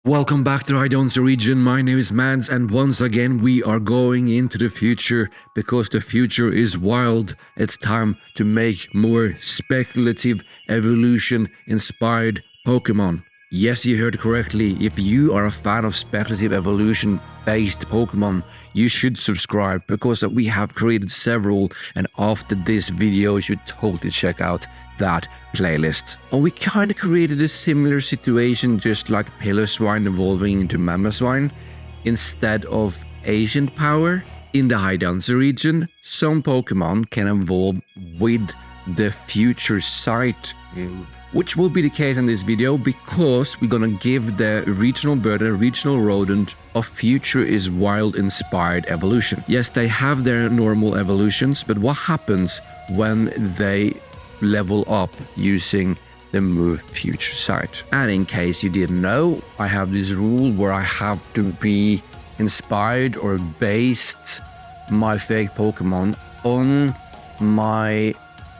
Welcome back to Hydonso region. My name is Mads, and once again we are going into the future because the future is wild. It's time to make more speculative evolution inspired Pokemon. Yes, you heard correctly. If you are a fan of speculative evolution based Pokemon, you should subscribe because we have created several, and after this video you should totally check out that playlist. And we kind of created a similar situation, just like Piloswine evolving into Mamoswine. Instead of ancient power, in the Hydonso region, some Pokemon can evolve with the future sight move, which will be the case in this video because we're gonna give the regional bird and regional rodent a future is wild inspired evolution. Yes, they have their normal evolutions, but what happens when they level up using the move future sight? And in case you didn't know, I have this rule where I have to be inspired or based my fake Pokemon on my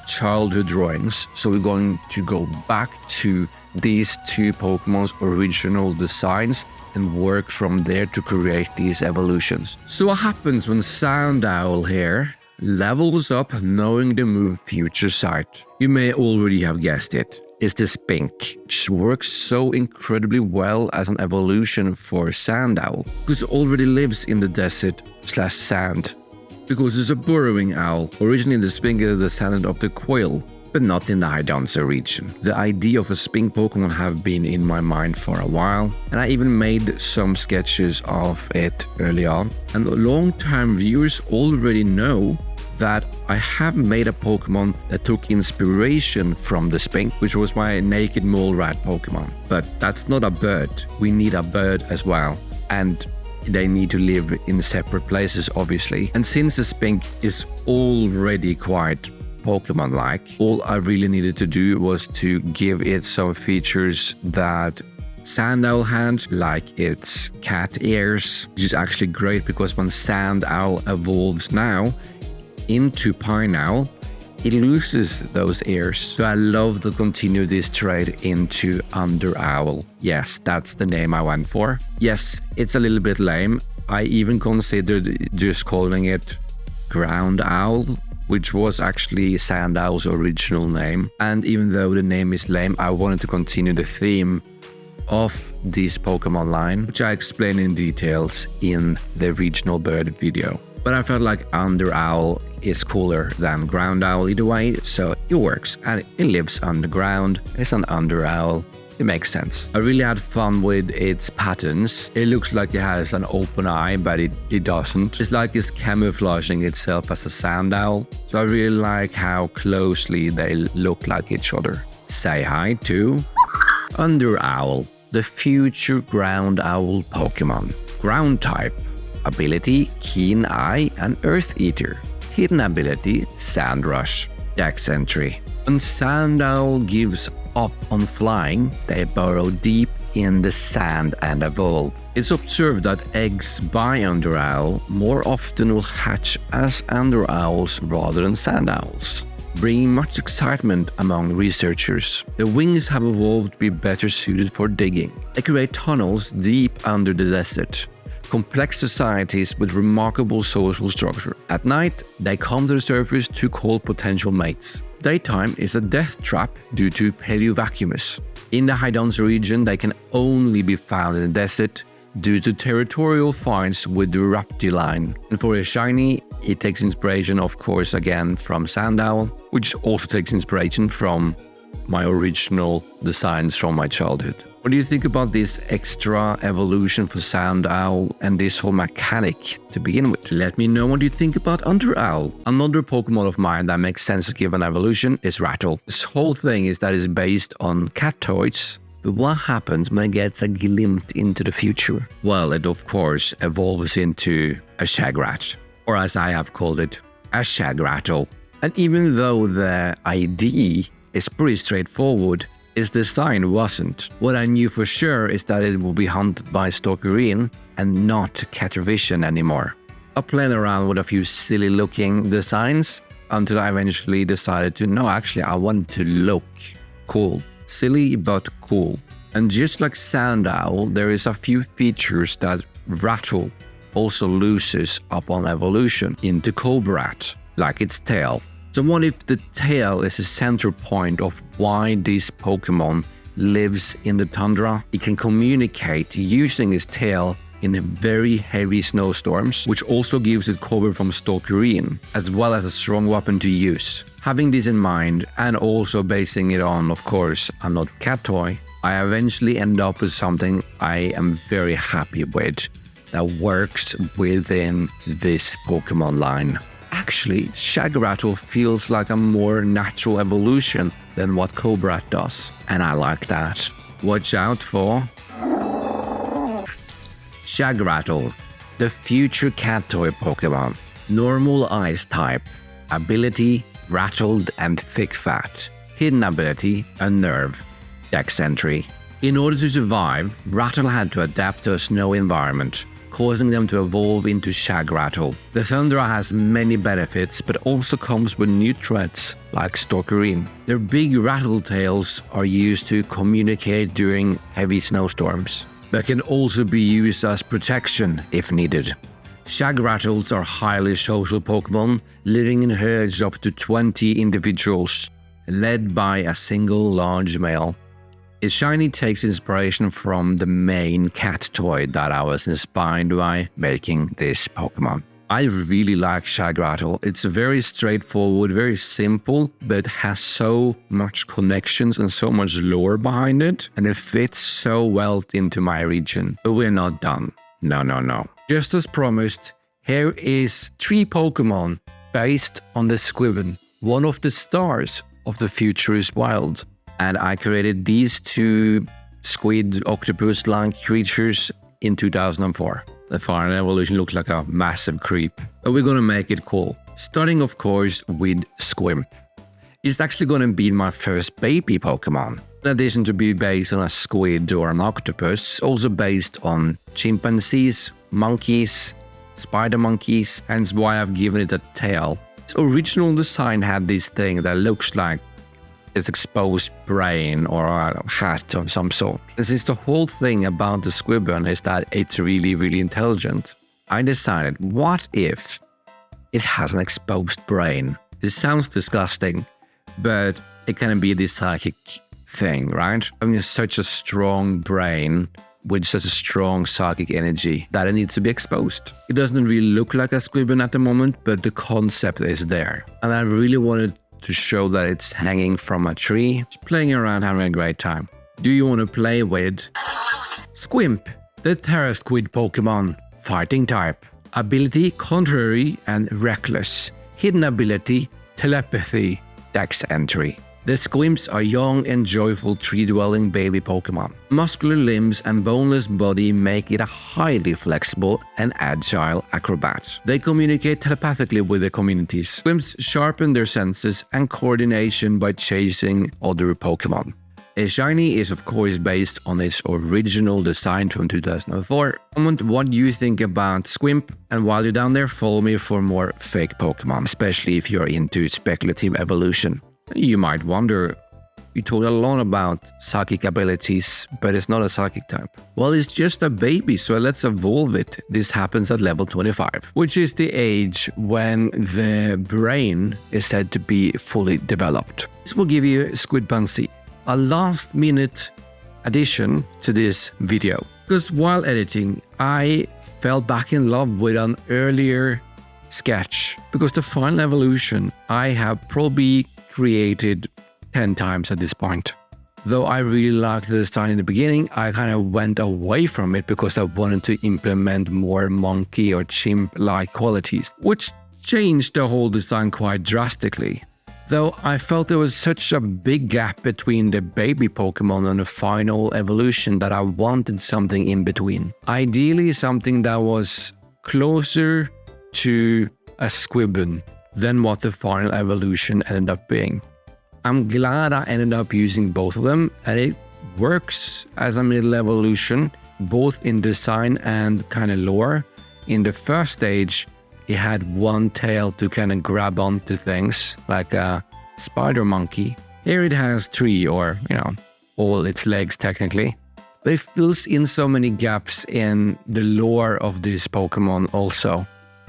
childhood drawings. So we're going to go back to these two Pokemon's original designs and work from there to create these evolutions. So what happens when Underowl here levels up knowing the move future sight? You may already have guessed it. It's the Spink, which works so incredibly well as an evolution for Underowl because it already lives in the desert/sand. Because it's a burrowing owl. Originally the Spink is a descendant of the quail, but not in the Hydonso region. The idea of a Spink Pokemon have been in my mind for a while, and I even made some sketches of it early on. And long-time viewers already know that I have made a Pokemon that took inspiration from the Spink, which was my naked mole rat Pokemon. But that's not a bird. We need a bird as well. And they need to live in separate places, obviously. And since the Spink is already quite Pokemon-like, all I really needed to do was to give it some features that Underowl had, like its cat ears, which is actually great because when Underowl evolves now into Pineowl, it loses those ears. So I love to continue this trait into Underowl. Yes, that's the name I went for. Yes, it's a little bit lame. I even considered just calling it Ground Owl, which was actually Underowl's original name. And even though the name is lame, I wanted to continue the theme of this Pokemon line, which I explain in details in the regional bird video. But I felt like Underowl is cooler than Ground Owl either way, so it works. And it lives underground. It's an Underowl. It makes sense. I really had fun with its patterns. It looks like it has an open eye, but it doesn't. It's like it's camouflaging itself as a Underowl. So I really like how closely they look like each other. Say hi to Underowl, the future Ground Owl Pokemon. Ground type. Ability, Keen Eye and Earth Eater. Hidden ability, Sand Rush. Dex entry. When Underowl gives up on flying, they burrow deep in the sand and evolve. It's observed that eggs by Underowl more often will hatch as Underowls rather than Sandowls, bringing much excitement among researchers. The wings have evolved to be better suited for digging. They create tunnels deep under the desert. Complex societies with remarkable social structure. At night, they come to the surface to call potential mates. Daytime is a death trap due to Paleovacuumus. In the Hydonso region, they can only be found in the desert due to territorial finds with the Reptiline. And for a shiny, it takes inspiration, of course, again from Underowl, which also takes inspiration from my original designs from my childhood. What do you think about this extra evolution for Underowl and this whole mechanic to begin with? Let me know what you think about Underowl. Another Pokemon of mine that makes sense to give an evolution is Rattle. This whole thing is that it's based on cat toys. But what happens when it gets a glimpse into the future? Well, it of course evolves into a Shagrat, or as I have called it, a Shagrattle. And even though the idea is pretty straightforward, its design wasn't. What I knew for sure is that it will be hunted by Stalkerine and not Catervision anymore. I played around with a few silly looking designs until I eventually decided to, no, actually I want to look cool. Silly but cool. And just like Sandowl, there is a few features that Rattle also loses upon evolution into Cobrat, like its tail. So what if the tail is the center point of why this Pokemon lives in the tundra? It can communicate using its tail in very heavy snowstorms, which also gives it cover from Stalkerine, as well as a strong weapon to use. Having this in mind, and also basing it on, of course, I'm not cat toy, I eventually end up with something I am very happy with that works within this Pokemon line. Actually, Shagrattle feels like a more natural evolution than what Cobrat does, and I like that. Watch out for Shagrattle, the future cat toy Pokemon. Normal ice type. Ability, rattled and thick fat. Hidden ability, unnerve. Dex entry. In order to survive, Rattle had to adapt to a snow environment, causing them to evolve into Shagrattle. The Tundra has many benefits, but also comes with new threats, like Stalkerine. Their big rattle tails are used to communicate during heavy snowstorms, but can also be used as protection if needed. Shagrattles are highly social Pokemon, living in herds up to 20 individuals, led by a single large male. Its shiny takes inspiration from the main cat toy that I was inspired by making this Pokemon. I really like Shagrattle. It's very straightforward, very simple, but has so much connections and so much lore behind it, and it fits so well into my region. But we're not done. No. Just as promised, here is 3 Pokemon based on the Squibben, one of the stars of the future is wild. And I created these 2 squid octopus-like creatures in 2004. The final evolution looks like a massive creep, but we're gonna make it cool. Starting of course with Squimp. It's actually gonna be my first baby Pokemon. In addition to be based on a squid or an octopus, it's also based on chimpanzees, monkeys, spider monkeys, hence why I've given it a tail. Its original design had this thing that looks like its exposed brain or a hat of some sort. Since the whole thing about the Squibben is that it's really intelligent, I decided, what if it has an exposed brain? This sounds disgusting, but it can be this psychic thing, right? I mean, such a strong brain with such a strong psychic energy that it needs to be exposed. It doesn't really look like a Squibben at the moment, but the concept is there. And I really wanted to show that it's hanging from a tree, just playing around, having a great time. Do you want to play with Squimp, the Terra Squid Pokemon, fighting type. Ability, contrary and reckless. Hidden ability, telepathy, dex entry. The Squimps are young and joyful tree-dwelling baby Pokemon. Muscular limbs and boneless body make it a highly flexible and agile acrobat. They communicate telepathically with their communities. Squimps sharpen their senses and coordination by chasing other Pokemon. A shiny is of course based on its original design from 2004. Comment what you think about Squimp, and while you're down there, follow me for more fake Pokemon, especially if you're into speculative evolution. You might wonder, you told a lot about psychic abilities, but it's not a psychic type. Well, it's just a baby, so let's evolve it. This happens at level 25, which is the age when the brain is said to be fully developed. This will give you Squidpanze, a last-minute addition to this video. Because while editing, I fell back in love with an earlier sketch, because the final evolution I have probably created 10 times at this point. Though I really liked the design in the beginning, I kind of went away from it because I wanted to implement more monkey or chimp-like qualities, which changed the whole design quite drastically. Though I felt there was such a big gap between the baby Pokemon and the final evolution that I wanted something in between. Ideally something that was closer to a Squibben than what the final evolution ended up being. I'm glad I ended up using both of them, and it works as a middle evolution, both in design and kind of lore. In the first stage, it had one tail to kind of grab onto things, like a spider monkey. Here it has 3 or, all its legs technically. But it fills in so many gaps in the lore of this Pokemon also.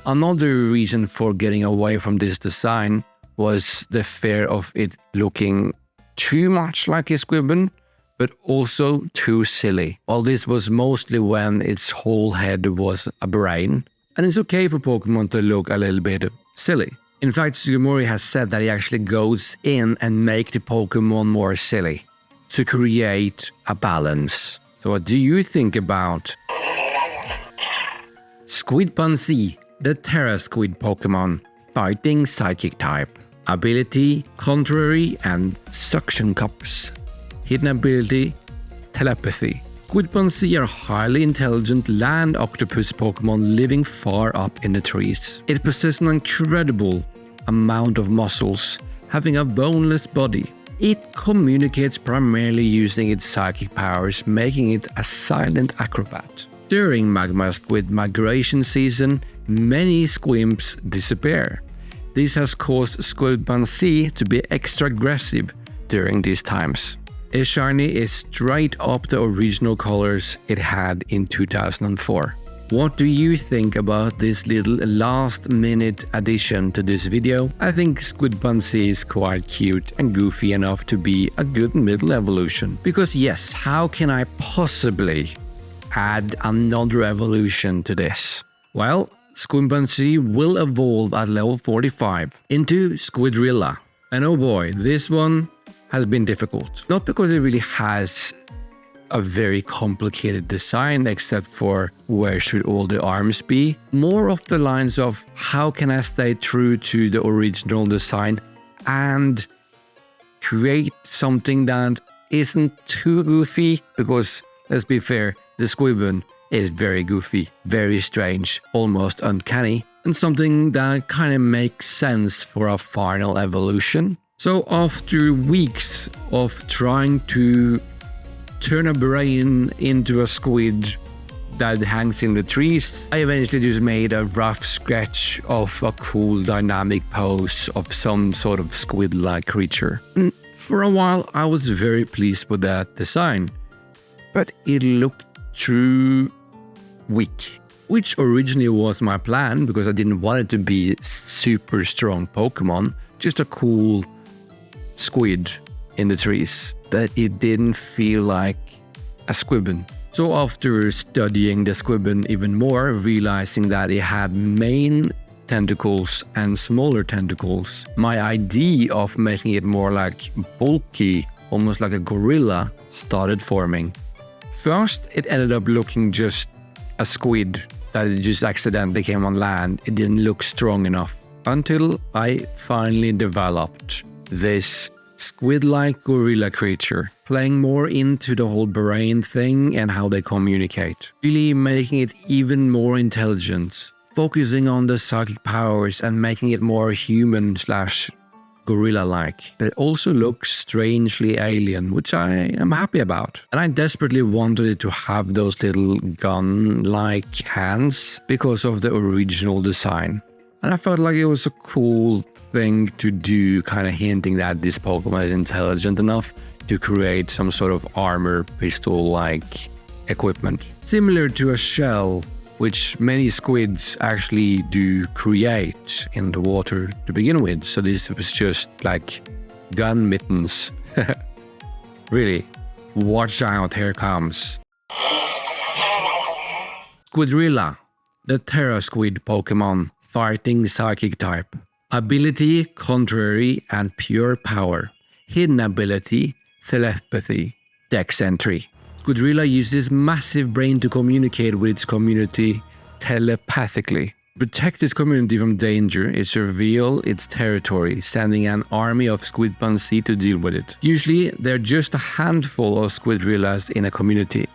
Another reason for getting away from this design was the fear of it looking too much like a Squibben, but also too silly. Well, this was mostly when its whole head was a brain, and it's okay for Pokemon to look a little bit silly. In fact, Sugimori has said that he actually goes in and make the Pokemon more silly to create a balance. So what do you think about Squidpanze, the Terra Squid Pokemon, fighting Psychic type? Ability, Contrary and Suction Cups. Hidden ability, Telepathy. Squidpanze are highly intelligent land octopus Pokemon living far up in the trees. It possesses an incredible amount of muscles, having a boneless body. It communicates primarily using its psychic powers, making it a silent acrobat. During Magma Squid migration season, many Squimps disappear. This has caused Squidpanze to be extra aggressive during these times. Its shiny is straight up the original colors it had in 2004. What do you think about this little last-minute addition to this video? I think Squidpanze is quite cute and goofy enough to be a good middle evolution. Because yes, how can I possibly add another evolution to this? Well, Squimpanze will evolve at level 45 into Squidrilla. And oh boy, this one has been difficult. Not because it really has a very complicated design, except for where should all the arms be. More of the lines of how can I stay true to the original design and create something that isn't too goofy, because let's be fair, the Squibben is very goofy, very strange, almost uncanny, and something that kind of makes sense for a final evolution. So after weeks of trying to turn a brain into a squid that hangs in the trees, I eventually just made a rough sketch of a cool dynamic pose of some sort of squid-like creature. And for a while I was very pleased with that design, but it looked too weak, which originally was my plan because I didn't want it to be super strong Pokemon, just a cool squid in the trees, but it didn't feel like a Squibben. So after studying the Squibben even more, realizing that it had main tentacles and smaller tentacles, my idea of making it more like bulky, almost like a gorilla, started forming. First, it ended up looking just a squid that just accidentally came on land. It didn't look strong enough until I finally developed this squid-like gorilla creature, playing more into the whole brain thing and how they communicate, really making it even more intelligent, focusing on the psychic powers and making it more human / gorilla-like, but it also looks strangely alien, which I am happy about. And I desperately wanted it to have those little gun-like hands because of the original design. And I felt like it was a cool thing to do, kind of hinting that this Pokemon is intelligent enough to create some sort of armor pistol-like equipment. Similar to a shell, which many squids actually do create in the water to begin with. So this was just like gun mittens. Really, watch out, here comes Squidrilla, the Terra Squid Pokemon, fighting Psychic type. Ability, Contrary and Pure Power. Hidden ability, Telepathy. Dex entry. Squidrilla uses massive brain to communicate with its community telepathically. To protect its community from danger, it surveils its territory, sending an army of Squidpanze to deal with it. Usually, there are just a handful of Squidrillas in a community,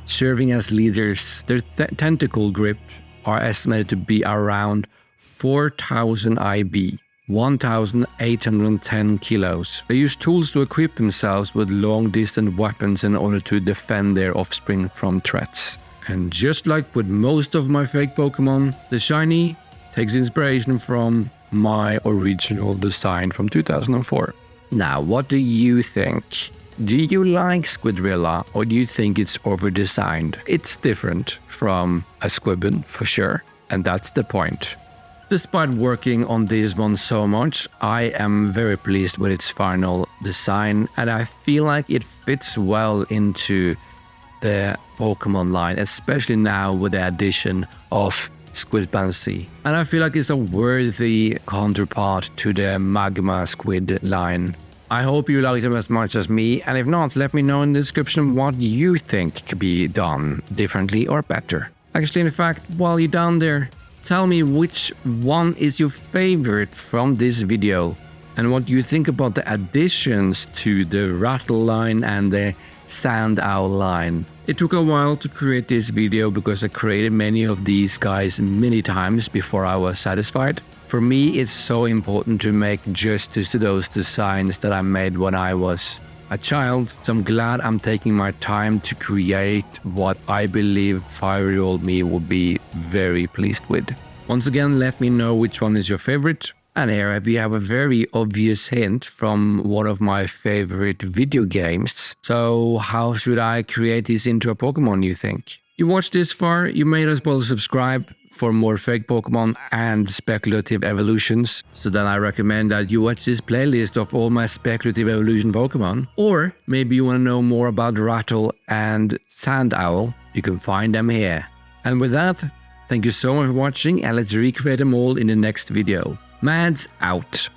serving as leaders. Their tentacle grip are estimated to be around 4,000 IB, 1,810 kilos. They use tools to equip themselves with long-distance weapons in order to defend their offspring from threats. And just like with most of my fake Pokemon, the shiny takes inspiration from my original design from 2004. Now, what do you think? do you like Squidrilla or do you think it's over-designed? It's different from a Squibin for sure, and that's the point. Despite working on this one so much, I am very pleased with its final design, and I feel like it fits well into the Pokemon line, especially now with the addition of Squidpanze. And I feel like it's a worthy counterpart to the Magma Squid line. I hope you like them as much as me, and if not, let me know in the description what you think could be done differently or better. Actually, in fact, while you're down there, tell me which one is your favorite from this video, and what you think about the additions to the Rattle line and the Owl line. It took a while to create this video because I created many of these guys many times before I was satisfied. For me, it's so important to make justice to those designs that I made when I was a child, so I'm glad I'm taking my time to create what I believe 5-year-old me would be very pleased with. Once again, let me know which one is your favorite. And here we have a very obvious hint from one of my favorite video games. So how should I create this into a Pokemon, you think? You watched this far, you may as well subscribe for more fake Pokemon and speculative evolutions. So then I recommend that you watch this playlist of all my speculative evolution Pokemon. Or maybe you want to know more about Rattle and Owl, you can find them here. And with that, thank you so much for watching, and let's recreate them all in the next video. Mads out.